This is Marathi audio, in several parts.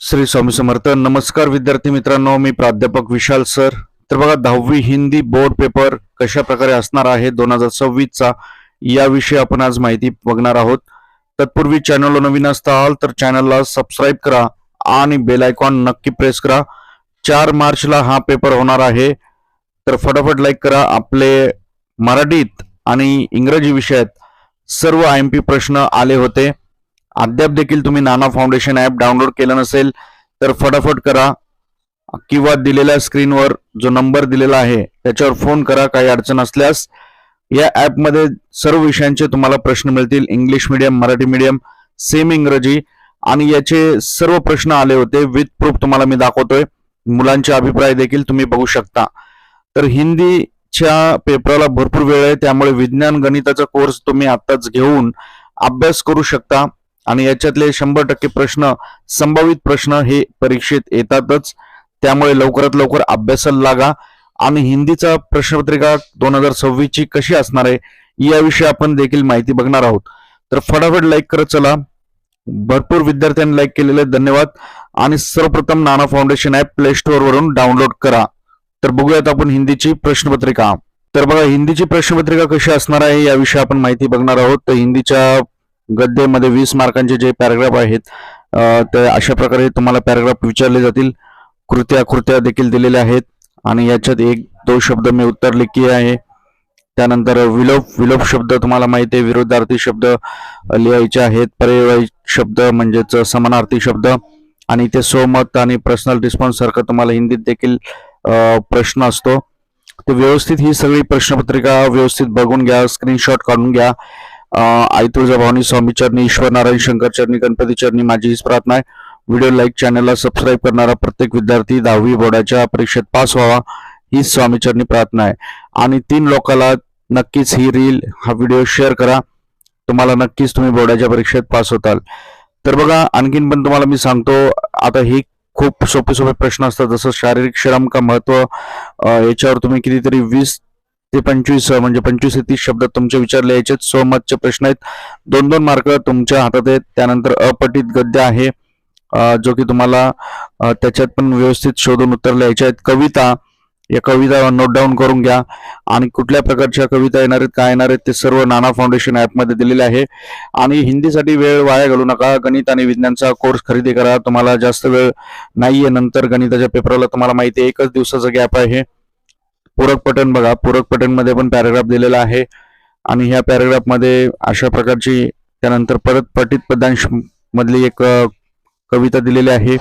श्री स्वामी समर्थ. नमस्कार विद्यार्थी मित्रांनो, मी प्राध्यापक विशाल सर. तर बघा, 10वी हिंदी बोर्ड पेपर कशा प्रकारे असणार आहे 2026 चा, याविषयी आपण आज माहिती बघणार आहोत. तत्पूर्वी चॅनलला नवीन असाल तर चॅनलला सबस्क्राईब करा आणि बेल आयकॉन नक्की प्रेस करा. 4 मार्चला हा पेपर होणार आहे, तर फटाफट लाईक करा. आपले मराठीत आणि इंग्रजी विषयात सर्व IMP प्रश्न आले होते. अद्याप देखील तुम्ही नाना फाउंडेशन ऍप डाउनलोड केलं नसेल तर फटाफट करा, किंवा दिलेल्या स्क्रीनवर जो नंबर दिलेला आहे त्याच्यावर फोन करा. काही अडचण असल्यास या ऍप मध्ये सर्व विषयांचे तुम्हाला प्रश्न मिळतील. English medium, Marathi medium, semi इंग्रजी, आणि याचे सर्व प्रश्न आले होते. विथ प्रूफ तुम्हाला मी दाखवतोय. मुलांचे अभिप्राय देखील तुम्ही बघू शकता. तर हिंदीच्या पेपरला भरपूर वेळ आहे, त्यामुळे विज्ञान गणिताचा कोर्स तुम्ही आताच घेऊन अभ्यास करू शकता. आणि याच्यातले 100% प्रश्न, संभावित प्रश्न हे परीक्षेत येतातच, त्यामुळे लवकरात लवकर अभ्यासाला लागा. आणि हिंदीचा प्रश्नपत्रिका 2026 ची कशी असणार आहे याविषयी आपण देखील माहिती बघणार आहोत. तर फटाफट लाईक करत चला. भरपूर विद्यार्थ्यांनी लाईक केलेले धन्यवाद. आणि सर्वप्रथम नाना फाउंडेशन ऍप प्ले स्टोअर वरून डाउनलोड करा. तर बघूयात आपण हिंदीची प्रश्नपत्रिका. तर बघा, हिंदीची प्रश्नपत्रिका कशी असणार आहे याविषयी आपण माहिती बघणार आहोत. तर हिंदीच्या गद्यामध्ये 20 मार्कांचे जे पॅराग्राफ आहेत, तर अशा प्रकारे तुम्हाला पॅराग्राफ विचारले जातील. कृत्या देखील दिलेल्या आहेत, आणि याच्यात 1-2 शब्द मी उत्तर लिखी आहे. त्यानंतर विलोप शब्द तुम्हाला माहिती आहे, विरोधार्थी शब्द लिहायचे आहेत. पर्यायी शब्द म्हणजेच समानार्थी शब्द, आणि ते सोमत आणि पर्सनल रिस्पॉन्स सारखं तुम्हाला हिंदीत देखील प्रश्न असतो. ते व्यवस्थित ही सगळी प्रश्नपत्रिका व्यवस्थित बघून घ्या, स्क्रीनशॉट काढून घ्या. आई तुळजाभवानी, स्वामी चरणी, ईश्वर नारायण, शंकर चरणी, गणपती चरणी माझी हीच प्रार्थना आहे. व्हिडिओ लाईक, चॅनलला सबस्क्राईब करणारा प्रत्येक विद्यार्थी 10वी बोर्डाच्या परीक्षेत पास व्हावा हीच स्वामी चरणी प्रार्थना आहे. आणि 3 लोकांना नक्कीच ही रील, हा व्हिडिओ शेअर करा. तुम्हाला नक्कीच तुम्ही बोर्डाच्या परीक्षेत पास होताल. तर बघा, आणखीन पण तुम्हाला मी सांगतो, आता ही खूप सोपे प्रश्न असतात. जसं शारीरिक श्रम का महत्व, याच्यावर तुम्ही कितीतरी 20 ते 25 म्हणजे 25 ते 30 शब्द तुमचे विचारले याचे स्वमतचे प्रश्न आहेत. 2-2 मार्क तुमच्या हातात आहेत. त्यानंतर अपठित गद्य आहे, जो की तुम्हाला त्याच्यात पण व्यवस्थित शोधून उत्तर लिहायचे आहेत. कविता, या कविता नोट डाऊन करून घ्या. आणि कुठल्या प्रकारच्या कविता येणार आहेत, काय येणार आहेत, ते सर्व नाना फाउंडेशन ऍप मध्ये दिलेले आहे. आणि हिंदीसाठी वेळ वाया घालू नका. गणित आणि विज्ञानचा कोर्स खरेदी करा. तुम्हाला जास्त वेळ नाहीये. नंतर गणिताच्या पेपरला तुम्हाला माहिती आहे 1च दिवसाचा गॅप आहे. पूरक पठण बघा, पूरक पठण मध्ये पण पॅराग्राफ दिलेला आहे, आणि ह्या पॅराग्राफ मध्ये अशा प्रकारची, त्यानंतर परत पठित पदांश मधली एक कविता दिलेली आहे.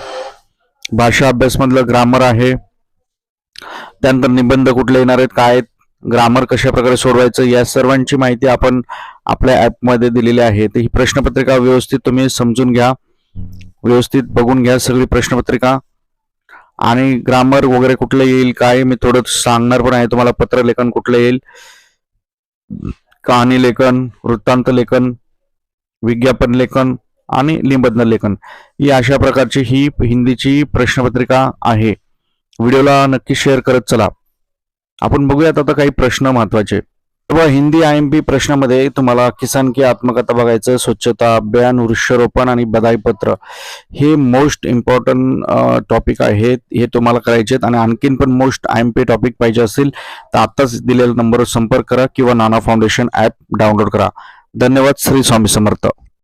भाषा अभ्यास मधलं ग्रामर आहे. त्यानंतर निबंध कुठले येणार आहेत, काय आहेत, ग्रामर कशा प्रकारे सोडवायचं, या सर्वांची माहिती आपण आपल्या ऍप मध्ये दिलेली आहे. तर ही प्रश्नपत्रिका व्यवस्थित तुम्ही समजून घ्या, व्यवस्थित बघून घ्या सगळी प्रश्नपत्रिका. आणि ग्रामर वगैरे कुठलं येईल, काय मी थोडं सांगणार पण आहे तुम्हाला. पत्र लेखन कुठलं येईल, कहाणी लेखन, वृत्तांत लेखन, विज्ञापन लेखन आणि निबंध लेखन, ही अशा प्रकारची ही हिंदीची प्रश्नपत्रिका आहे. व्हिडिओला नक्की शेअर करत चला. आपण बघूयात आता काही प्रश्न महत्वाचे. हिंदी IMP प्रश्नामध्ये तुम्हाला किसान की आत्मकथा बघायचं, स्वच्छता अभियान, वृक्षारोपण आणि बधाई पत्र, हे मोस्ट इम्पॉर्टंट टॉपिक आहेत. हे तुम्हाला करायचे आहेत. आणि आणखीन पण मोस्ट IMP टॉपिक पाहिजे असेल तर आताच दिलेल्या नंबरवर संपर्क करा, किंवा नाना फाउंडेशन ऍप डाउनलोड करा. धन्यवाद. श्री स्वामी समर्थ.